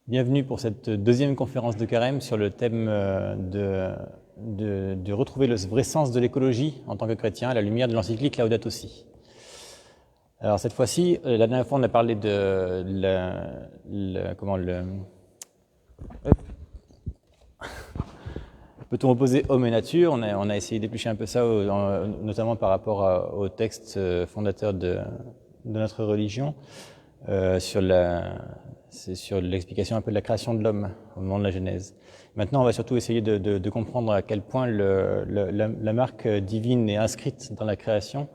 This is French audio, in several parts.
Bienvenue pour cette deuxième conférence de Carême sur le thème de retrouver le vrai sens de l'écologie en tant que chrétien à la lumière de l'encyclique Laudato Si. Alors cette fois-ci, la dernière fois on a parlé de peut-on opposer homme et nature. On a essayé d'éplucher un peu ça, notamment par rapport au texte fondateur de notre religion, sur l'explication un peu de la création de l'homme au moment de la Genèse. Maintenant, on va surtout essayer de comprendre à quel point la marque divine est inscrite dans la création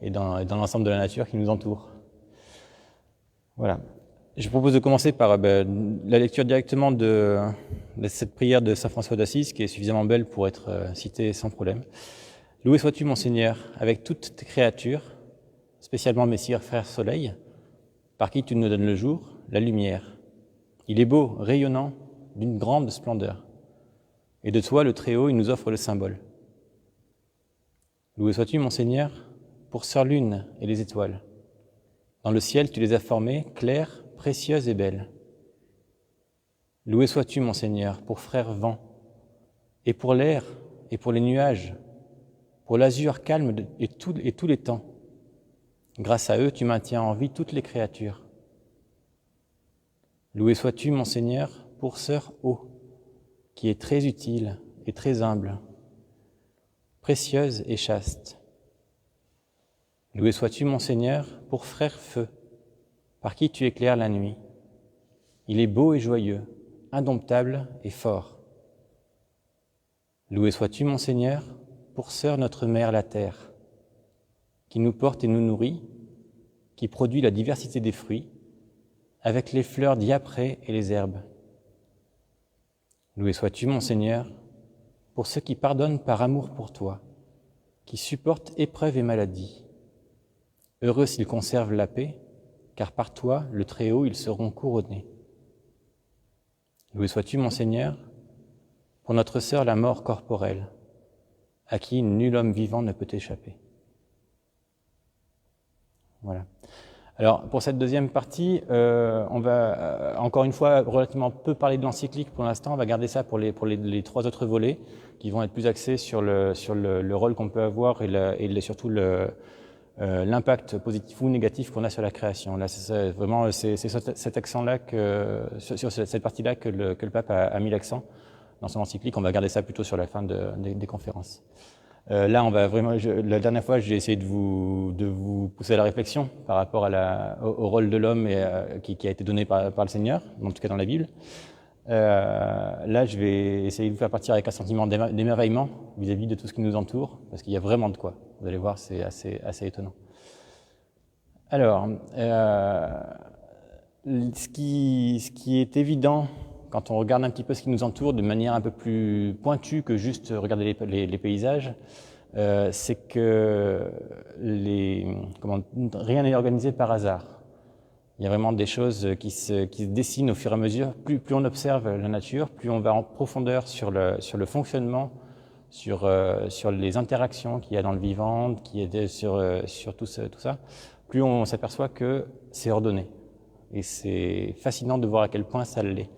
et dans l'ensemble de la nature qui nous entoure. Voilà. Je propose de commencer par la lecture directement de cette prière de saint François d'Assise, qui est suffisamment belle pour être citée sans problème. « Loué sois-tu, mon Seigneur, avec toutes tes créatures, spécialement Messire, frère Soleil, par qui tu nous donnes le jour, la lumière. Il est beau, rayonnant, d'une grande splendeur. Et de toi, le Très-Haut, il nous offre le symbole. Loué sois-tu, mon Seigneur, pour sœur lune et les étoiles. Dans le ciel, tu les as formées, claires, précieuses et belles. Loué sois-tu, mon Seigneur, pour frère vent, et pour l'air, et pour les nuages, pour l'azur calme et tous les temps. Grâce à eux, tu maintiens en vie toutes les créatures. Loué sois-tu, mon Seigneur, pour sœur eau, qui est très utile et très humble, précieuse et chaste. Loué sois-tu, mon Seigneur, pour frère feu, par qui tu éclaires la nuit. Il est beau et joyeux, indomptable et fort. Loué sois-tu, mon Seigneur, pour sœur notre mère la terre, qui nous porte et nous nourrit, qui produit la diversité des fruits, avec les fleurs diaprées et les herbes. Loué sois-tu, mon Seigneur, pour ceux qui pardonnent par amour pour toi, qui supportent épreuves et maladies. Heureux s'ils conservent la paix, car par toi, le Très-Haut, ils seront couronnés. Loué sois-tu, mon Seigneur, pour notre sœur la mort corporelle, à qui nul homme vivant ne peut échapper. Voilà. Alors, pour cette deuxième partie, on va, encore une fois, relativement peu parler de l'encyclique pour l'instant. On va garder ça pour les trois autres volets, qui vont être plus axés sur le rôle qu'on peut avoir et surtout l'impact positif ou négatif qu'on a sur la création. Là, c'est vraiment cet accent-là, sur cette partie-là que le pape a mis l'accent dans son encyclique. On va garder ça plutôt sur la fin des conférences. Là, on va vraiment. La dernière fois, j'ai essayé de vous pousser à la réflexion par rapport au rôle de l'homme qui a été donné par le Seigneur, en tout cas dans la Bible. Là, je vais essayer de vous faire partir avec un sentiment d'émerveillement vis-à-vis de tout ce qui nous entoure, parce qu'il y a vraiment de quoi. Vous allez voir, c'est assez étonnant. Alors, ce qui est évident quand on regarde un petit peu ce qui nous entoure de manière un peu plus pointue que juste regarder les paysages, c'est que rien n'est organisé par hasard. Il y a vraiment des choses qui se dessinent au fur et à mesure. Plus on observe la nature, plus on va en profondeur sur le fonctionnement, sur les interactions qu'il y a dans le vivant, sur tout ça, plus on s'aperçoit que c'est ordonné. Et c'est fascinant de voir à quel point ça l'est.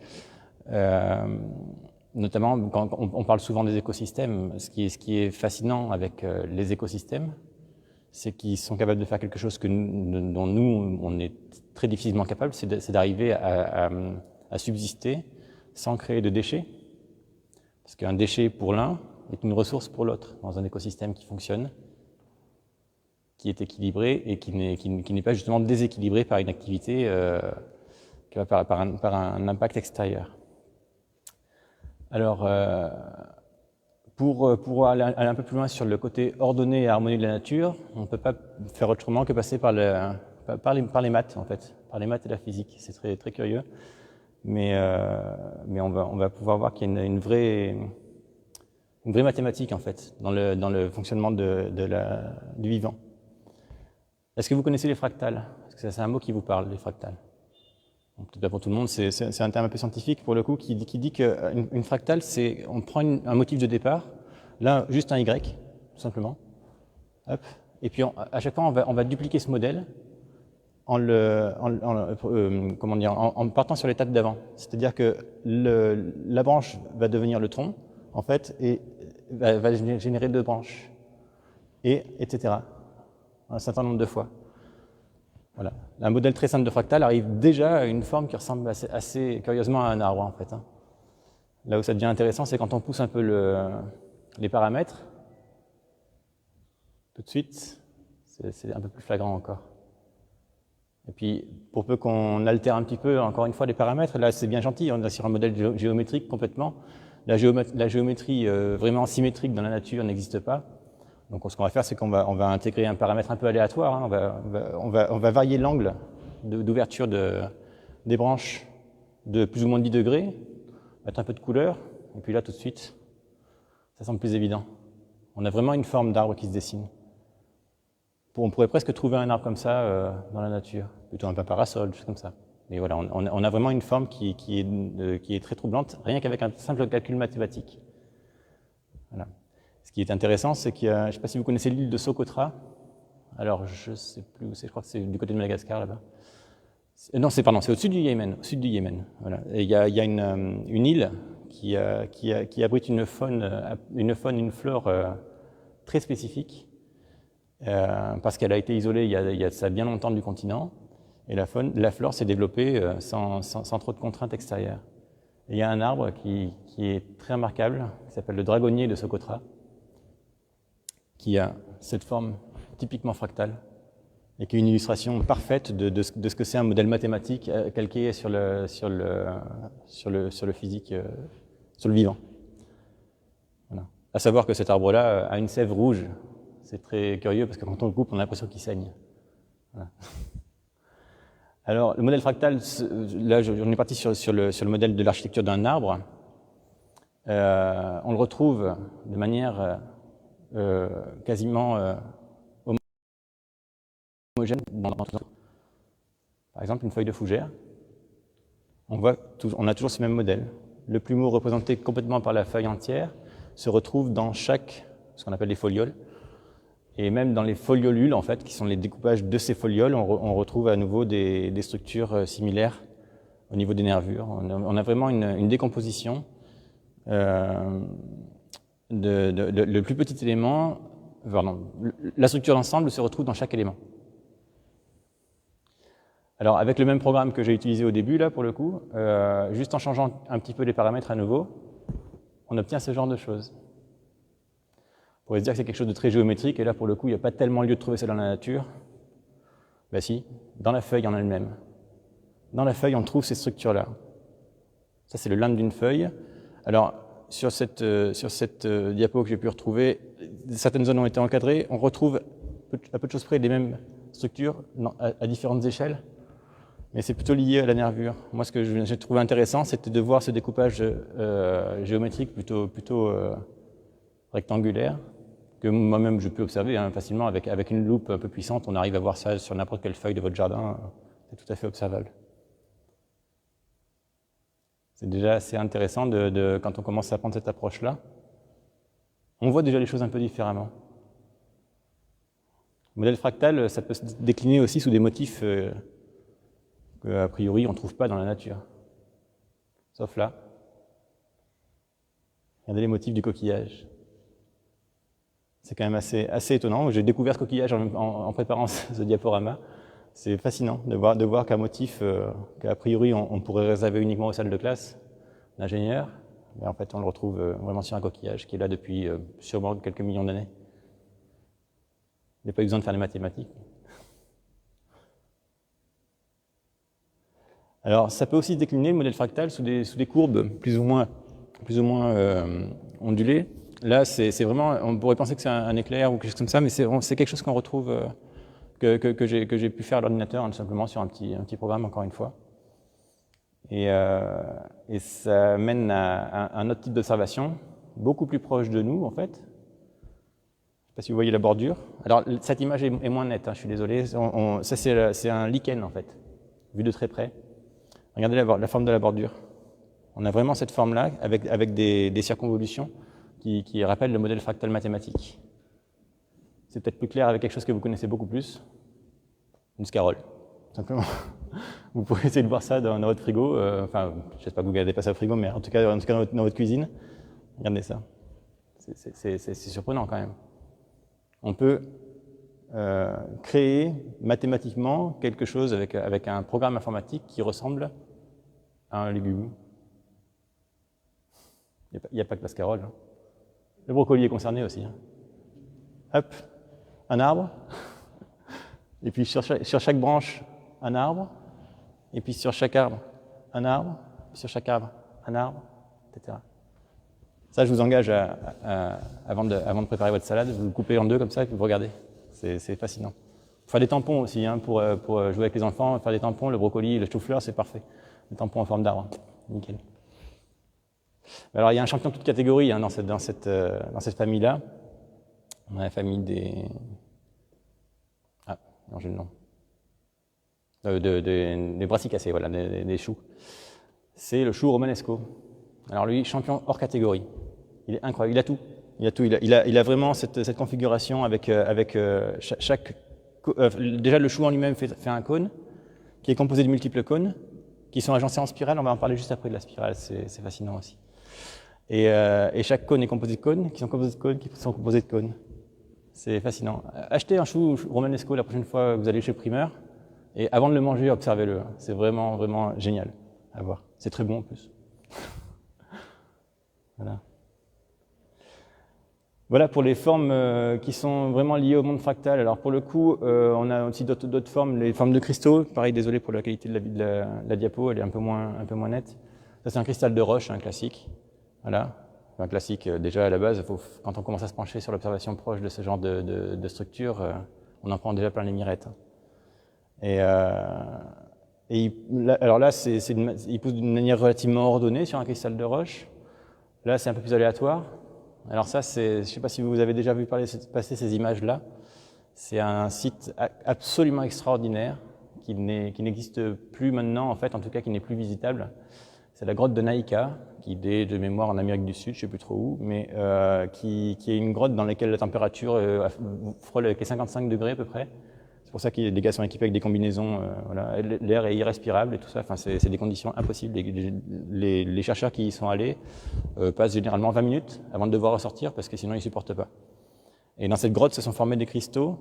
Notamment quand on parle souvent des écosystèmes, ce qui est fascinant avec les écosystèmes, c'est qu'ils sont capables de faire quelque chose dont nous, on est très difficilement capable, c'est d'arriver à subsister sans créer de déchets. Parce qu'un déchet pour l'un est une ressource pour l'autre dans un écosystème qui fonctionne, qui est équilibré et qui n'est pas justement déséquilibré par une activité qui va par un impact extérieur. Alors, pour aller un peu plus loin sur le côté ordonné et harmonieux de la nature, on ne peut pas faire autrement que passer par les maths, en fait, par les maths et la physique. C'est très, très curieux, mais on va pouvoir voir qu'il y a une vraie mathématique, en fait, dans le fonctionnement du vivant. Est-ce que vous connaissez les fractales? Est-ce que c'est un mot qui vous parle, les fractales? Peut-être pas pour tout le monde, c'est un terme un peu scientifique pour le coup qui dit qu'une fractale, c'est on prend un motif de départ, là juste un Y, tout simplement, hop, et puis à chaque fois on va dupliquer ce modèle comment dire, en partant sur l'étape d'avant. C'est-à-dire que la branche va devenir le tronc, en fait, et va générer deux branches, et etc. Un certain nombre de fois. Voilà. Un modèle très simple de fractal arrive déjà à une forme qui ressemble assez curieusement à un arbre, en fait. Là où ça devient intéressant, c'est quand on pousse un peu les paramètres. Tout de suite, c'est un peu plus flagrant encore. Et puis, pour peu qu'on altère un petit peu, encore une fois, les paramètres, là, c'est bien gentil, on est sur un modèle géométrique complètement. La géométrie vraiment symétrique dans la nature n'existe pas. Donc, ce qu'on va faire, c'est qu'on va intégrer un paramètre un peu aléatoire. On va varier l'angle d'ouverture des branches de plus ou moins 10 degrés, mettre un peu de couleur, et puis là, tout de suite, ça semble plus évident. On a vraiment une forme d'arbre qui se dessine. On pourrait presque trouver un arbre comme ça dans la nature, plutôt un parasol, juste comme ça. Mais voilà, on a vraiment une forme qui est très troublante, rien qu'avec un simple calcul mathématique. Voilà. Ce qui est intéressant, c'est qu'il y a, je ne sais pas si vous connaissez l'île de Socotra. Alors, je ne sais plus où c'est, je crois que c'est du côté de Madagascar, là-bas. Non, c'est au-dessus du Yémen. Au sud du Yémen. Voilà. Et il y a une île qui abrite une faune, une flore très spécifique. Parce qu'elle a été isolée il y a ça bien longtemps du continent, et la flore s'est développée sans trop de contraintes extérieures. Et il y a un arbre qui est très remarquable, qui s'appelle le dragonnier de Socotra, qui a cette forme typiquement fractale, et qui est une illustration parfaite de ce que c'est un modèle mathématique calqué sur le physique, sur le vivant. Voilà. À savoir que cet arbre-là a une sève rouge. C'est très curieux parce que quand on le coupe, on a l'impression qu'il saigne. Voilà. Alors, le modèle fractal, là, on est parti sur le modèle de l'architecture d'un arbre. On le retrouve de manière quasiment homogène dans par exemple, une feuille de fougère. On a toujours ce même modèle. Le plumeau représenté complètement par la feuille entière se retrouve dans ce qu'on appelle les folioles. Et même dans les foliolules, en fait, qui sont les découpages de ces folioles, on retrouve à nouveau des structures similaires au niveau des nervures. On a vraiment une décomposition. Le plus petit élément, la structure d'ensemble se retrouve dans chaque élément. Alors, avec le même programme que j'ai utilisé au début, là, pour le coup, juste en changeant un petit peu les paramètres à nouveau, on obtient ce genre de choses. On pourrait se dire que c'est quelque chose de très géométrique, et là, pour le coup, il n'y a pas tellement lieu de trouver ça dans la nature. Ben si, dans la feuille en elle-même. Dans la feuille, on trouve ces structures-là. Ça, c'est le lame d'une feuille. Alors, sur cette diapo que j'ai pu retrouver, certaines zones ont été encadrées. On retrouve à peu de choses près les mêmes structures à différentes échelles, mais c'est plutôt lié à la nervure. Moi, ce que j'ai trouvé intéressant, c'était de voir ce découpage géométrique plutôt rectangulaire, que moi-même je peux observer facilement avec une loupe un peu puissante. On arrive à voir ça sur n'importe quelle feuille de votre jardin, c'est tout à fait observable. C'est déjà assez intéressant quand on commence à prendre cette approche-là. On voit déjà les choses un peu différemment. Le modèle fractal, ça peut se décliner aussi sous des motifs qu'a priori on ne trouve pas dans la nature. Sauf là. Regardez les motifs du coquillage. C'est quand même assez étonnant. J'ai découvert ce coquillage en préparant ce diaporama. C'est fascinant de voir qu'un motif qu'a priori on pourrait réserver uniquement aux salles de classe d'ingénieurs, mais en fait on le retrouve vraiment sur un coquillage qui est là depuis sûrement quelques millions d'années. Il n'y a pas eu besoin de faire les mathématiques. Alors ça peut aussi se décliner, le modèle fractal, sous des courbes plus ou moins ondulées. Là, c'est vraiment, on pourrait penser que c'est un éclair ou quelque chose comme ça, mais c'est quelque chose qu'on retrouve, que j'ai pu faire à l'ordinateur, tout simplement sur un petit programme, encore une fois. Et ça mène à un autre type d'observation, beaucoup plus proche de nous, en fait. Je ne sais pas si vous voyez la bordure. Alors, cette image est moins nette, je suis désolé. Ça, c'est un lichen, en fait, vu de très près. Regardez la forme de la bordure. On a vraiment cette forme-là, avec des circonvolutions qui rappellent le modèle fractal mathématique. C'est peut-être plus clair avec quelque chose que vous connaissez beaucoup plus, une scarole. simplement. Vous pouvez essayer de voir ça dans votre frigo. Enfin, je ne sais pas que vous ne gardez pas ça au frigo, mais en tout cas dans votre cuisine. Regardez ça. C'est surprenant quand même. On peut créer mathématiquement quelque chose avec un programme informatique qui ressemble à un légume. Il n'y a pas que la scarole. Hein. Le brocoli est concerné aussi. Hein. Hop, un arbre. Et puis sur chaque branche, un arbre. Et puis sur chaque arbre, un arbre. Sur chaque arbre, un arbre, etc. Ça, je vous engage avant de préparer votre salade, vous le coupez en deux comme ça et puis vous regardez. C'est fascinant. Faire des tampons aussi, hein, pour jouer avec les enfants, faire des tampons, le brocoli, le chou-fleur, c'est parfait. Des tampons en forme d'arbre, nickel. Alors, il y a un champion de toute catégorie hein, dans cette famille-là. On a la famille des... Ah, non, j'ai le nom. Des brassicacées, voilà, des choux. C'est le chou romanesco. Alors lui, champion hors catégorie. Il est incroyable, il a tout. Il a vraiment cette configuration avec chaque... déjà, le chou en lui-même fait un cône, qui est composé de multiples cônes, qui sont agencés en spirale. On va en parler juste après de la spirale, c'est fascinant aussi. Et chaque cône est composé de cônes, qui sont composés de cônes, qui sont composés de cônes. C'est fascinant. Achetez un chou romanesco la prochaine fois que vous allez chez le primeur, et avant de le manger, observez-le. C'est vraiment, vraiment génial à voir. C'est très bon en plus. Voilà. Voilà pour les formes qui sont vraiment liées au monde fractal. Alors pour le coup, on a aussi d'autres formes, les formes de cristaux. Pareil, désolé pour la qualité de la diapo, elle est un peu moins nette. Ça c'est un cristal de roche, un classique. Voilà, un classique déjà à la base. Quand on commence à se pencher sur l'observation proche de ce genre de structure, on en prend déjà plein les mirettes. Alors là, il pousse d'une manière relativement ordonnée sur un cristal de roche. Là, c'est un peu plus aléatoire. Alors ça, je ne sais pas si vous avez déjà vu passer ces images-là. C'est un site absolument extraordinaire qui n'existe plus maintenant, en fait, en tout cas qui n'est plus visitable. C'est la grotte de Naïka, qui est de mémoire en Amérique du Sud, je ne sais plus trop où, mais qui est une grotte dans laquelle la température frôle avec les 55 degrés à peu près. C'est pour ça que les gars sont équipés avec des combinaisons, voilà. L'air est irrespirable et tout ça, enfin, c'est des conditions impossibles. Les chercheurs qui y sont allés passent généralement 20 minutes avant de devoir ressortir parce que sinon ils ne supportent pas. Et dans cette grotte se sont formés des cristaux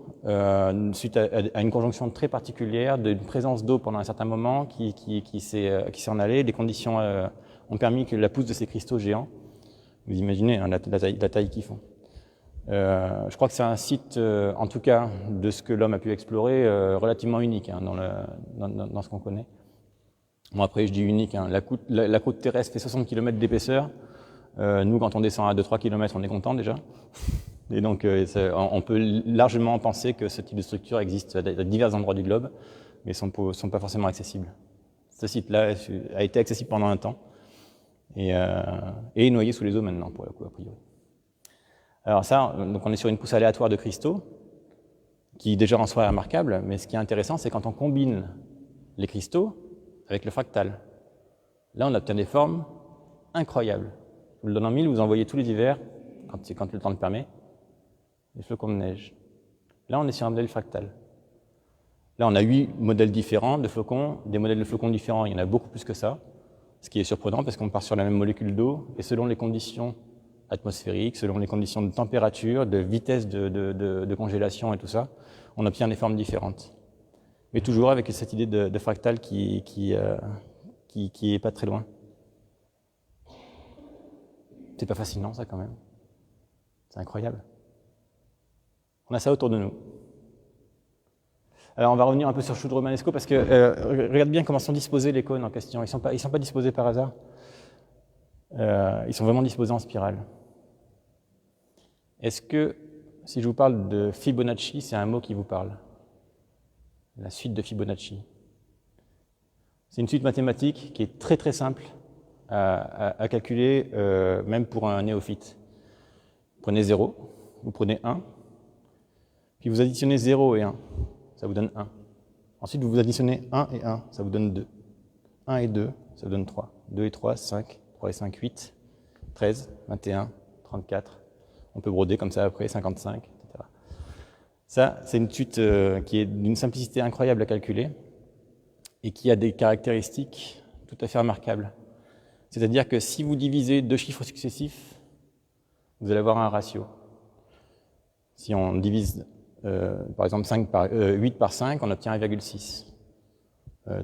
suite à une conjonction très particulière d'une présence d'eau pendant un certain moment qui s'est en allée. Les conditions ont permis que la pousse de ces cristaux géants, vous imaginez hein, la taille qu'ils font. Je crois que c'est un site, en tout cas, de ce que l'homme a pu explorer, relativement unique hein, dans ce qu'on connaît. Bon, après, je dis unique, hein, la côte terrestre fait 60 km d'épaisseur. Nous, quand on descend à 2-3 km, on est content déjà. Et donc, on peut largement penser que ce type de structure existe à divers endroits du globe, mais ne sont pas forcément accessibles. Ce site-là a été accessible pendant un temps et est noyé sous les eaux maintenant, pour le coup, a priori. Alors ça, donc on est sur une pousse aléatoire de cristaux, qui déjà en soi est remarquable, mais ce qui est intéressant, c'est quand on combine les cristaux avec le fractal. Là, on obtient des formes incroyables. Je vous le donne en mille, vous en voyez tous les hivers, quand le temps le permet, des flocons de neige. Là, on est sur un modèle fractal. Là, on a 8 modèles différents de flocons. Des modèles de flocons différents, il y en a beaucoup plus que ça, ce qui est surprenant parce qu'on part sur la même molécule d'eau, et selon les conditions atmosphériques, selon les conditions de température, de vitesse de congélation et tout ça, on obtient des formes différentes. Mais toujours avec cette idée de fractal qui est pas très loin. C'est pas fascinant ça quand même. C'est incroyable. On a ça autour de nous. Alors on va revenir un peu sur le chou de romanesco parce que regarde bien comment sont disposés les cônes en question. Ils sont pas disposés par hasard. Ils sont vraiment disposés en spirale. Est-ce que, si je vous parle de Fibonacci, c'est un mot qui vous parle? La suite de Fibonacci. C'est une suite mathématique qui est très très simple à calculer, même pour un néophyte. Vous prenez 0, vous prenez 1, puis vous additionnez 0 et 1, ça vous donne 1. Ensuite, vous additionnez 1 et 1, ça vous donne 2. 1 et 2, ça vous donne 3. 2 et 3, 5. 3 et 5, 8. 13, 21, 34. On peut broder comme ça après, 55, etc. Ça, c'est une suite qui est d'une simplicité incroyable à calculer. et qui a des caractéristiques tout à fait remarquables. C'est-à-dire que si vous divisez deux chiffres successifs, vous allez avoir un ratio. Si on divise par exemple 8 par 5, on obtient 1,6.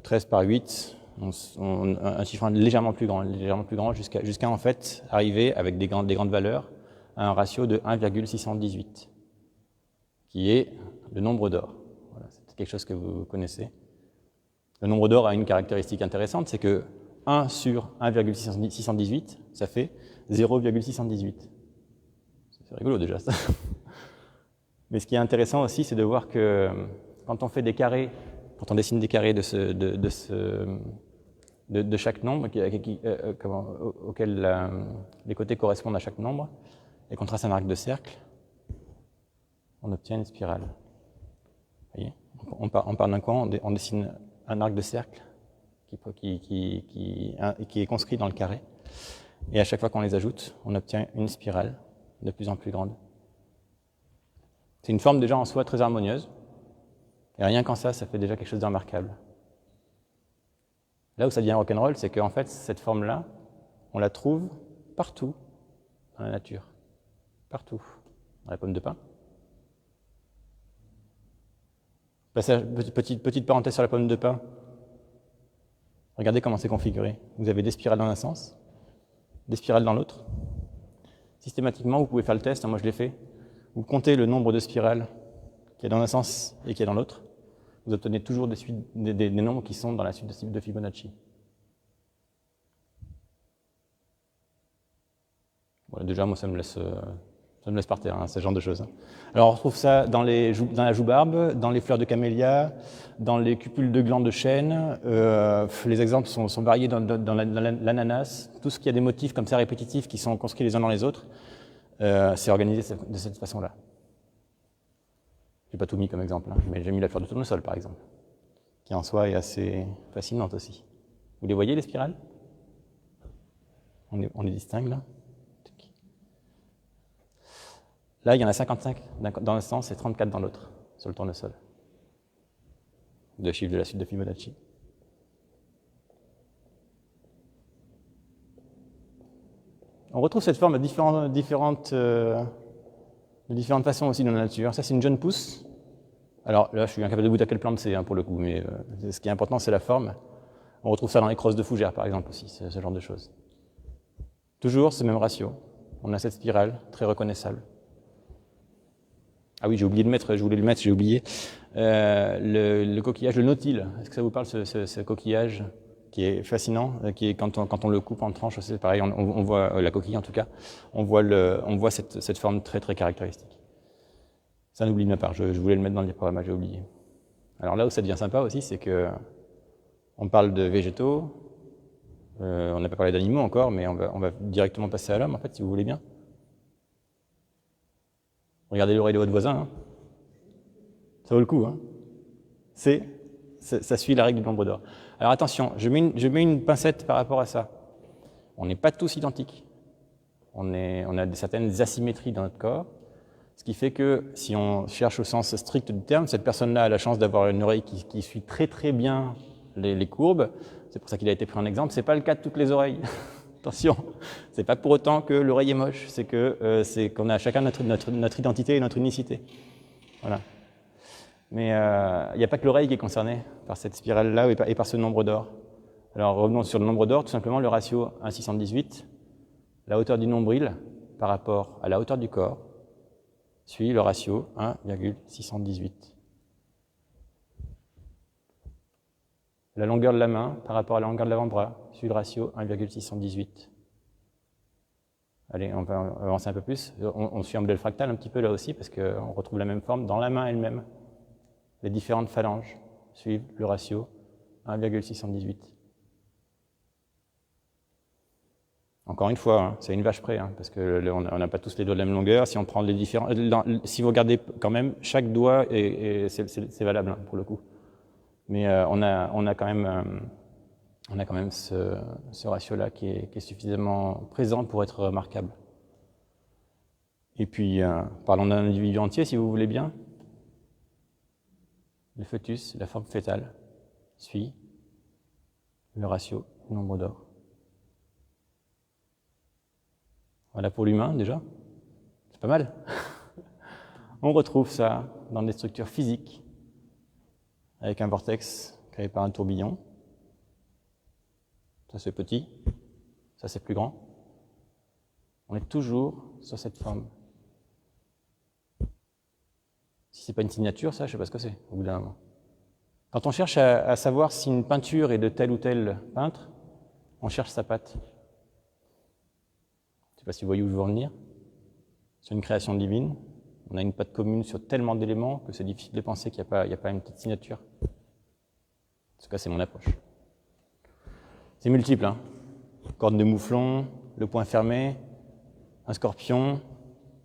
13 par 8, un chiffre légèrement plus grand jusqu'à en fait arriver avec des grandes valeurs à un ratio de 1,618, qui est le nombre d'or. Voilà, c'est quelque chose que vous connaissez. Le nombre d'or a une caractéristique intéressante, c'est que 1 sur 1,618, ça fait 0,618. C'est rigolo déjà ça. Mais ce qui est intéressant aussi, c'est de voir que quand on fait des carrés, quand on dessine des carrés de chaque nombre, auquel les côtés correspondent à chaque nombre, et qu'on trace un arc de cercle, on obtient une spirale. Vous voyez, on part d'un coin, on dessine un arc de cercle qui est conscrit dans le carré, et à chaque fois qu'on les ajoute, on obtient une spirale de plus en plus grande. C'est une forme déjà en soi très harmonieuse, et rien qu'en ça fait déjà quelque chose de remarquable. Là où ça devient rock'n'roll, c'est qu'en fait, cette forme-là, on la trouve partout dans la nature. Partout. Dans la pomme de pin. Petite parenthèse sur la pomme de pin. Regardez comment c'est configuré. Vous avez des spirales dans un sens, des spirales dans l'autre. Systématiquement, vous pouvez faire le test, moi je l'ai fait. Vous comptez le nombre de spirales qu'il y a dans un sens et qu'il y a dans l'autre. Vous obtenez toujours des nombres qui sont dans la suite de Fibonacci. Voilà, déjà, moi, ça me laisse par terre, hein, ce genre de choses. Alors, on retrouve ça dans la joue-barbe, dans les fleurs de camélia, dans les cupules de glands de chêne. Les exemples sont variés dans l'ananas. Tout ce qui a des motifs comme ça répétitifs qui sont conscrits les uns dans les autres, c'est organisé de cette façon-là. J'ai pas tout mis comme exemple, hein, mais j'ai mis la fleur de tournesol, par exemple, qui en soi est assez fascinante aussi. Vous les voyez, les spirales? On les distingue, là. Là, il y en a 55 dans un sens et 34 dans l'autre, sur le tournesol. Deux chiffres de la suite de Fibonacci. On retrouve cette forme de différentes façons aussi dans la nature. Ça, c'est une jeune pousse. Alors là, je suis incapable de vous dire quelle plante c'est, hein, pour le coup, mais ce qui est important, c'est la forme. On retrouve ça dans les crosses de fougères, par exemple, aussi, ce genre de choses. Toujours ce même ratio. On a cette spirale très reconnaissable. Ah oui, j'ai oublié de mettre, je voulais le mettre, j'ai oublié. Le coquillage, le nautile. Est-ce que ça vous parle, ce coquillage qui est fascinant, qui est quand on le coupe en tranches, c'est pareil, on voit la coquille en tout cas, on voit cette forme très très caractéristique. Ça n'oublie de ma part, je voulais le mettre dans le diaporama, j'ai oublié. Alors là où ça devient sympa aussi, c'est que on parle de végétaux, on n'a pas parlé d'animaux encore, mais on va directement passer à l'homme en fait, si vous voulez bien. Regardez l'oreille de votre voisin, hein. Ça vaut le coup, hein. Ça suit la règle du nombre d'or. Alors attention, je mets une pincette par rapport à ça. On n'est pas tous identiques. On a certaines asymétries dans notre corps, ce qui fait que si on cherche au sens strict du terme, cette personne-là a la chance d'avoir une oreille qui suit très très bien les courbes. C'est pour ça qu'il a été pris en exemple. C'est pas le cas de toutes les oreilles. Attention, c'est pas pour autant que l'oreille est moche. C'est qu'on a chacun notre identité et notre unicité. Voilà. Mais il n'y a pas que l'oreille qui est concernée par cette spirale-là et par ce nombre d'or. Alors revenons sur le nombre d'or, tout simplement le ratio 1,618, la hauteur du nombril par rapport à la hauteur du corps, suit le ratio 1,618. La longueur de la main par rapport à la longueur de l'avant-bras, suit le ratio 1,618. Allez, on va avancer un peu plus. On suit un modèle fractal un petit peu là aussi, parce qu'on retrouve la même forme dans la main elle-même. Les différentes phalanges suivent le ratio 1,618. Encore une fois, hein, c'est une vache près, hein, parce qu'on n'a pas tous les doigts de la même longueur. Si on prend les différents, si vous regardez quand même, chaque doigt c'est valable, hein, pour le coup. Mais on a quand même ce ratio-là qui est suffisamment présent pour être remarquable. Et puis, parlons d'un individu entier, si vous voulez bien. Le fœtus, la forme fœtale, suit le ratio du nombre d'or. Voilà pour l'humain déjà, c'est pas mal. On retrouve ça dans des structures physiques, avec un vortex créé par un tourbillon. Ça c'est petit, ça c'est plus grand. On est toujours sur cette forme. Si c'est pas une signature, ça je sais pas ce que c'est au bout d'un moment. Quand on cherche à savoir si une peinture est de tel ou tel peintre, on cherche sa patte. Je ne sais pas si vous voyez où je veux en venir. C'est une création divine. On a une patte commune sur tellement d'éléments que c'est difficile de penser qu'il n'y a pas une petite signature. En tout cas, c'est mon approche. C'est multiple, hein. Corne de mouflon, le poing fermé, un scorpion,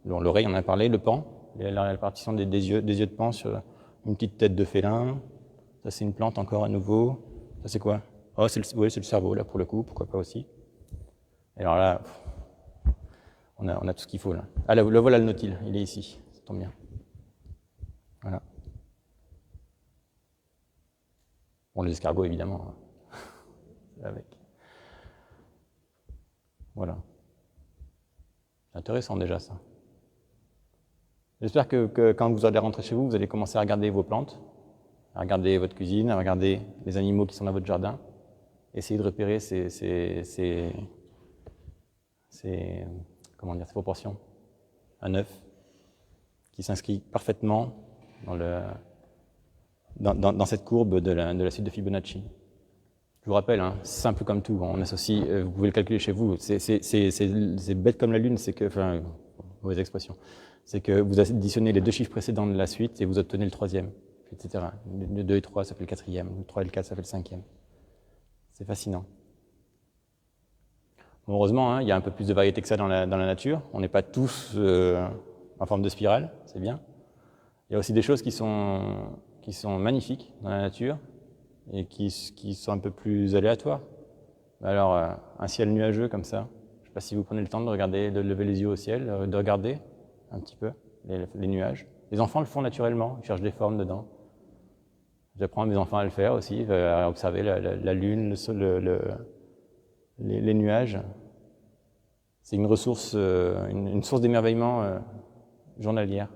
l'oreille, on en a parlé, le paon, la répartition des yeux de paon sur une petite tête de félin. Ça, c'est une plante encore à nouveau. Ça, c'est quoi? Oh, c'est le cerveau, là, pour le coup, pourquoi pas aussi. Et alors là, on a tout ce qu'il faut, là. Ah, là, voilà le nautile, il est ici, ça tombe bien. Voilà. Bon, les escargots, évidemment. Avec. Voilà. C'est intéressant, déjà, ça. J'espère que quand vous allez rentrer chez vous, vous allez commencer à regarder vos plantes, à regarder votre cuisine, à regarder les animaux qui sont dans votre jardin. Essayez de repérer ces proportions. Un œuf qui s'inscrit parfaitement dans cette courbe de la suite de Fibonacci. Je vous rappelle, hein, simple comme tout, on associe, vous pouvez le calculer chez vous, c'est bête comme la lune, c'est que, enfin, mauvaise expression, c'est que vous additionnez les deux chiffres précédents de la suite et vous obtenez le troisième, etc. Le 2 et 3, ça fait le quatrième, le 3 et le 4, ça fait le cinquième. C'est fascinant. Bon, heureusement, hein, il y a un peu plus de variété que ça dans la nature. On n'est pas tous en forme de spirale, c'est bien. Il y a aussi des choses qui sont magnifiques dans la nature et qui sont un peu plus aléatoires. Alors, un ciel nuageux comme ça, je ne sais pas si vous prenez le temps de regarder, de lever les yeux au ciel, de regarder un petit peu les nuages. Les enfants le font naturellement, ils cherchent des formes dedans. J'apprends à mes enfants à le faire aussi, à observer la lune, les nuages. C'est une ressource, une source d'émerveillement journalière.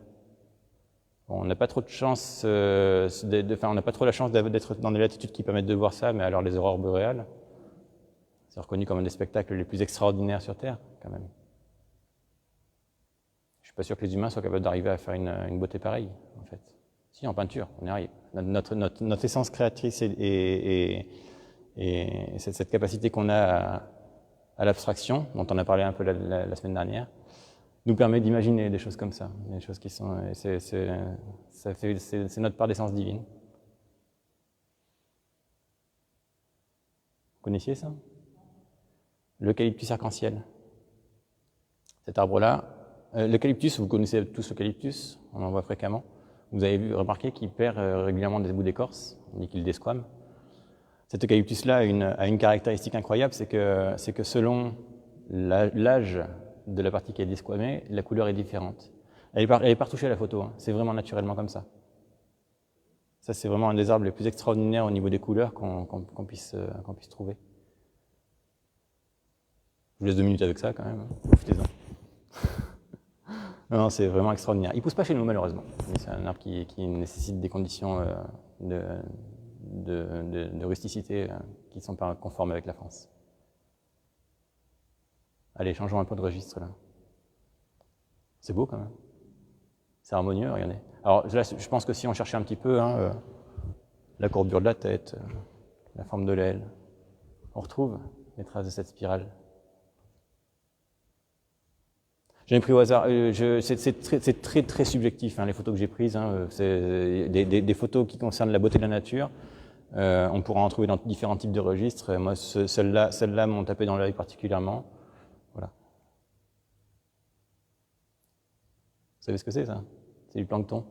Bon, on n'a pas trop de chance, on n'a pas trop la chance d'être dans des latitudes qui permettent de voir ça, mais alors les aurores boréales, c'est reconnu comme un des spectacles les plus extraordinaires sur Terre, quand même. Je suis pas sûr que les humains soient capables d'arriver à faire une beauté pareille, en fait. Si, en peinture, on y arrive. Notre essence créatrice et cette capacité qu'on a à l'abstraction, dont on a parlé un peu la semaine dernière, nous permet d'imaginer des choses comme ça, des choses qui sont, c'est notre part d'essence divine. Vous connaissiez ça? L'eucalyptus arc-en-ciel. Cet arbre-là, l'eucalyptus, vous connaissez tous l'eucalyptus, on en voit fréquemment. Vous avez remarqué qu'il perd régulièrement des bouts d'écorce, on dit qu'il desquame. Cet eucalyptus-là a une caractéristique incroyable, c'est que selon l'âge de la partie qui est desquamée, la couleur est différente. Elle est pas retouchée à la photo, hein. C'est vraiment naturellement comme ça. Ça, c'est vraiment un des arbres les plus extraordinaires au niveau des couleurs qu'on puisse trouver. Je vous laisse 2 minutes avec ça quand même, profitez-en. Non, c'est vraiment extraordinaire. Il ne pousse pas chez nous malheureusement, mais c'est un arbre qui nécessite des conditions de rusticité qui ne sont pas conformes avec la France. Allez, changeons un peu de registre là. C'est beau quand même. C'est harmonieux, regardez. Alors là, je pense que si on cherchait un petit peu la courbure de la tête, la forme de l'aile, on retrouve les traces de cette spirale. J'en ai pris au hasard. C'est très très subjectif, hein, les photos que j'ai prises. Hein, c'est des photos qui concernent la beauté de la nature. On pourra en trouver dans différents types de registres. Moi, celles-là m'ont tapé dans l'œil particulièrement. Voilà. Vous savez ce que c'est, ça? C'est du plancton.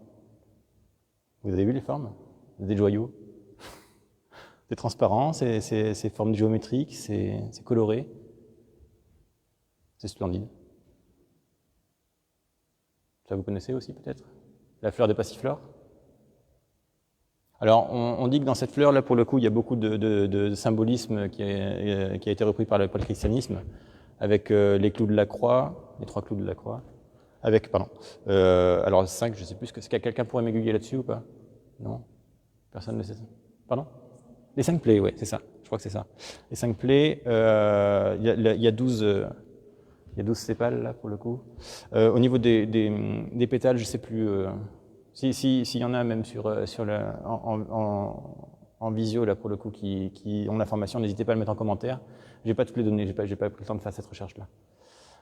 Vous avez vu les formes? C'est des joyaux. C'est transparent, c'est formes géométriques, c'est coloré. C'est splendide. Ça, vous connaissez aussi, peut-être? La fleur de passiflore? Alors, on dit que dans cette fleur, là, pour le coup, il y a beaucoup de symbolisme qui a été repris par le christianisme, avec les clous de la croix, les 3 clous de la croix, avec, pardon, alors 5, je ne sais plus, est-ce que quelqu'un pourrait m'aiguiller là-dessus ou pas? Non? Personne ne sait ça? Pardon? Les 5 plaies, oui, c'est ça, je crois que c'est ça. Les 5 plaies, il y a 12... il y a 12 sépales, là, pour le coup. Au niveau des pétales, je ne sais plus... s'il y en a même en visio, là, pour le coup, qui ont l'information, n'hésitez pas à le mettre en commentaire. Je n'ai pas toutes les données, j'ai pas pris le temps de faire cette recherche-là.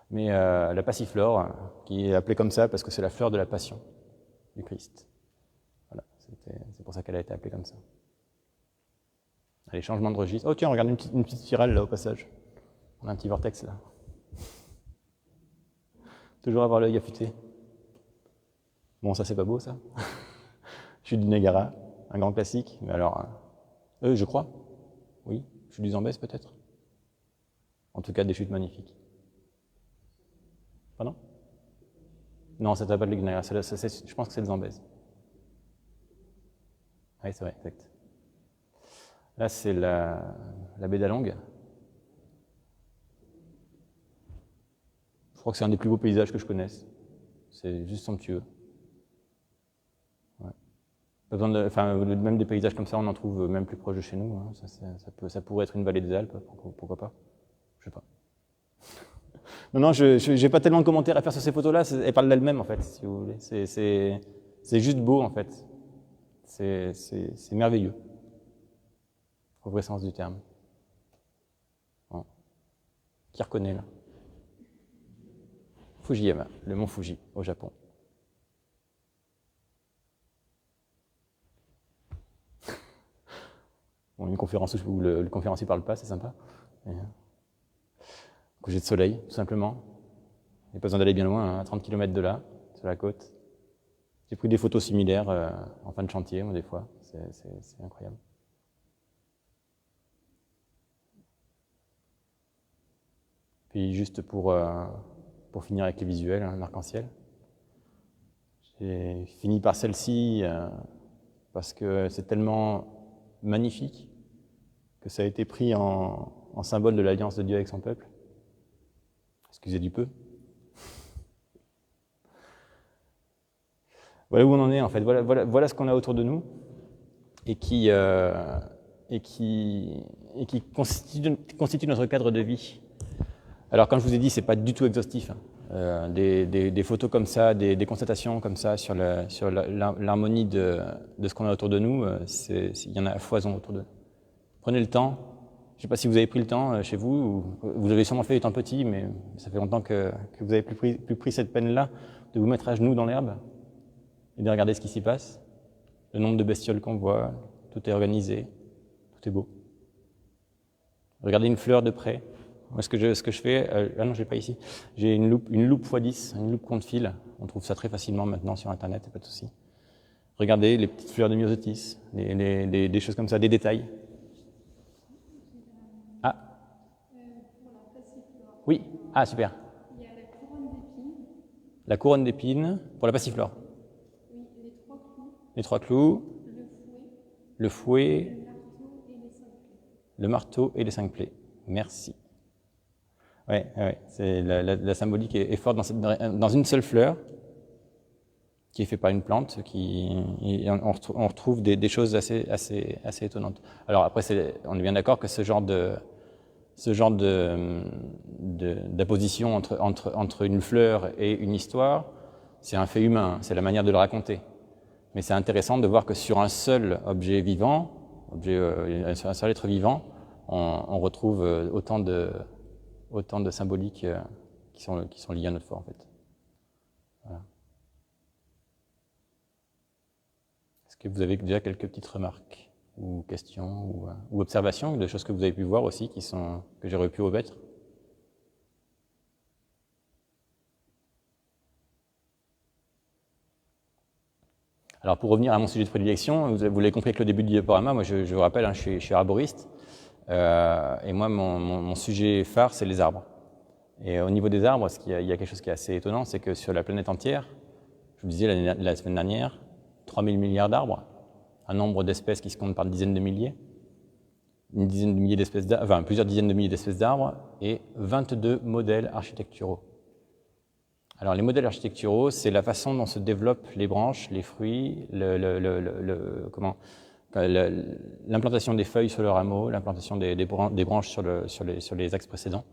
Mais la passiflore, qui est appelée comme ça parce que c'est la fleur de la passion du Christ. Voilà, c'est pour ça qu'elle a été appelée comme ça. Allez, changement de registre. Oh tiens, regarde une petite spirale, là, au passage. On a un petit vortex, là. Toujours avoir l'œil affûté. Bon, ça, c'est pas beau, ça. Chute du Niagara, un grand classique. Mais alors, je crois. Oui, chute du Zambèze, peut-être. En tout cas, des chutes magnifiques. Pardon? Non, ça ne s'appelle pas le Niagara. Je pense que c'est le Zambèze. Oui, c'est vrai, exact. Là, c'est la baie d'Along. Je crois que c'est un des plus beaux paysages que je connaisse. C'est juste somptueux. Ouais. Pas besoin même des paysages comme ça, on en trouve même plus proche de chez nous. Hein. Ça pourrait être une vallée des Alpes, pourquoi pas? Je sais pas. Non, je n'ai pas tellement de commentaires à faire sur ces photos-là. Elles parlent d'elles-mêmes, en fait, si vous voulez. C'est juste beau, en fait. C'est merveilleux. Au vrai sens du terme. Bon. Qui reconnaît, là? Fujiyama, le mont Fuji, au Japon. Bon, une conférence où le conférencier ne parle pas, c'est sympa. Coucher de soleil, tout simplement. Il n'y a pas besoin d'aller bien loin, hein, à 30 km de là, sur la côte. J'ai pris des photos similaires en fin de chantier, moi, des fois. C'est incroyable. Puis juste pour finir avec les visuels, hein, l'arc-en-ciel. J'ai fini par celle-ci parce que c'est tellement magnifique que ça a été pris en symbole de l'alliance de Dieu avec son peuple. Excusez du peu. Voilà où on en est, en fait. Voilà ce qu'on a autour de nous et qui constitue notre cadre de vie. Alors, comme je vous ai dit, c'est pas du tout exhaustif. Hein. Des photos comme ça, des constatations comme ça sur l'harmonie de ce qu'on a autour de nous, il y en a à foison autour de nous. Prenez le temps. Je ne sais pas si vous avez pris le temps chez vous, ou vous avez sûrement fait étant petit, mais ça fait longtemps que vous n'avez plus pris cette peine-là de vous mettre à genoux dans l'herbe et de regarder ce qui s'y passe. Le nombre de bestioles qu'on voit, tout est organisé, tout est beau. Regardez une fleur de près. Moi, ce que je fais, ah non, je l'ai pas ici. J'ai une loupe x10, une loupe compte-fil. On trouve ça très facilement maintenant sur Internet, pas de souci. Regardez les petites fleurs de myosotis, des choses comme ça, des détails. Ah. Oui. Ah, super. Il y a la couronne d'épines. La couronne d'épines pour la passiflore. Oui, les 3 clous. Le fouet. Le marteau et les 5 plaies. Merci. Ouais, c'est la symbolique est forte dans une seule fleur, qui est faite par une plante, on retrouve des choses assez étonnantes. Alors après, on est bien d'accord que ce genre d'apposition entre une fleur et une histoire, c'est un fait humain, c'est la manière de le raconter. Mais c'est intéressant de voir que sur un seul objet vivant, un seul être vivant, on retrouve autant de symboliques qui sont liées à notre foi, en fait. Voilà. Est-ce que vous avez déjà quelques petites remarques ou questions ou observations, de choses que vous avez pu voir aussi que j'aurais pu omettre? Alors pour revenir à mon sujet de prédilection, vous l'avez compris avec le début du diaporama, moi je vous rappelle, hein, je suis arboriste, et moi mon sujet phare c'est les arbres. Et au niveau des arbres, il y a quelque chose qui est assez étonnant, c'est que sur la planète entière, je vous disais la semaine dernière, 3000 milliards d'arbres, un nombre d'espèces qui se compte par dizaines de milliers, une dizaine de milliers d'espèces d'arbres, enfin plusieurs dizaines de milliers d'espèces d'arbres, et 22 modèles architecturaux. Alors les modèles architecturaux, c'est la façon dont se développent les branches, les fruits, l'implantation des feuilles sur le rameau, l'implantation des branches sur les axes précédents.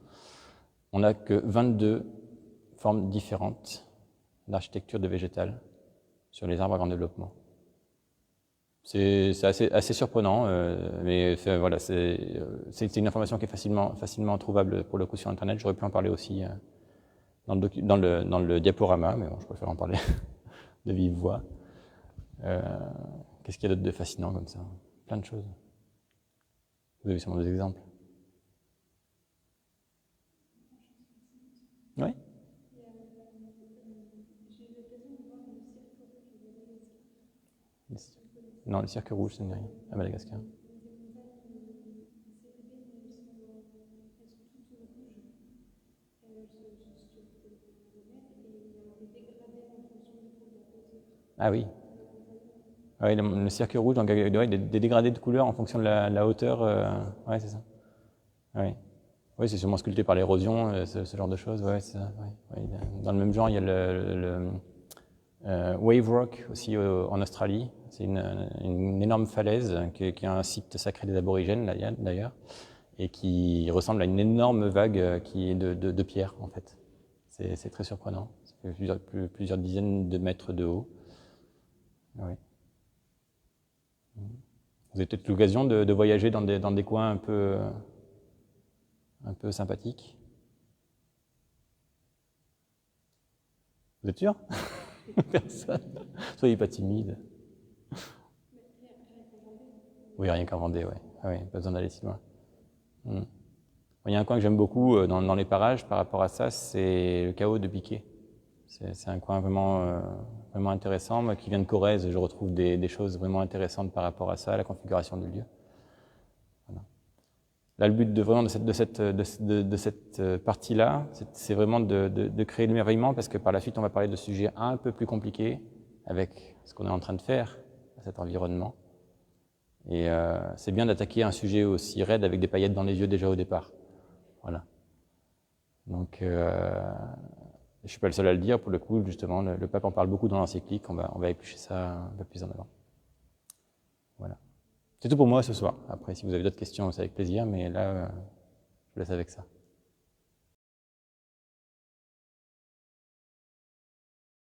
On n'a que 22 formes différentes d'architecture de végétal sur les arbres à grand développement. C'est assez surprenant, mais voilà, c'est une information qui est facilement trouvable pour le coup sur Internet. J'aurais pu en parler aussi dans le diaporama, mais bon, je préfère en parler de vive voix. Qu'est-ce qu'il y a d'autre de fascinant comme ça? Plein de choses. Vous avez sûrement des exemples? Oui? Non, le cirque rouge, ça ne dit rien, à Madagascar. Ah oui. Oui, le cirque rouge, donc il y a des dégradés de couleurs en fonction de la hauteur. Oui, c'est ça. Oui, oui, c'est sûrement sculpté par l'érosion, ce genre de choses. Ouais, c'est ça. Ouais. Dans le même genre, il y a le Wave Rock aussi en Australie. C'est une énorme falaise qui est un site sacré des aborigènes d'ailleurs, et qui ressemble à une énorme vague qui est de pierre en fait. C'est très surprenant. Ça fait plusieurs dizaines de mètres de haut. Oui. Vous avez peut-être l'occasion de voyager dans des coins un peu sympathiques. Vous êtes sûr? Personne. Soyez pas timide. Oui, rien qu'en Vendée, ouais. Ah oui, pas besoin d'aller si loin. Il y a un coin que j'aime beaucoup dans les parages par rapport à ça, c'est le chaos de Piquet. C'est un coin vraiment intéressant. Moi qui viens de Corrèze, je retrouve des choses vraiment intéressantes par rapport à ça, la configuration du lieu. Voilà. Là, le but de cette partie-là, c'est vraiment de créer l'émerveillement, parce que par la suite, on va parler de sujets un peu plus compliqués avec ce qu'on est en train de faire à cet environnement. Et c'est bien d'attaquer un sujet aussi raide avec des paillettes dans les yeux déjà au départ. Voilà. Donc, je ne suis pas le seul à le dire, pour le coup, justement, le pape en parle beaucoup dans l'encyclique, on va éplucher ça un peu plus en avant. Voilà. C'est tout pour moi ce soir. Après, si vous avez d'autres questions, c'est avec plaisir, mais là, je vous laisse avec ça.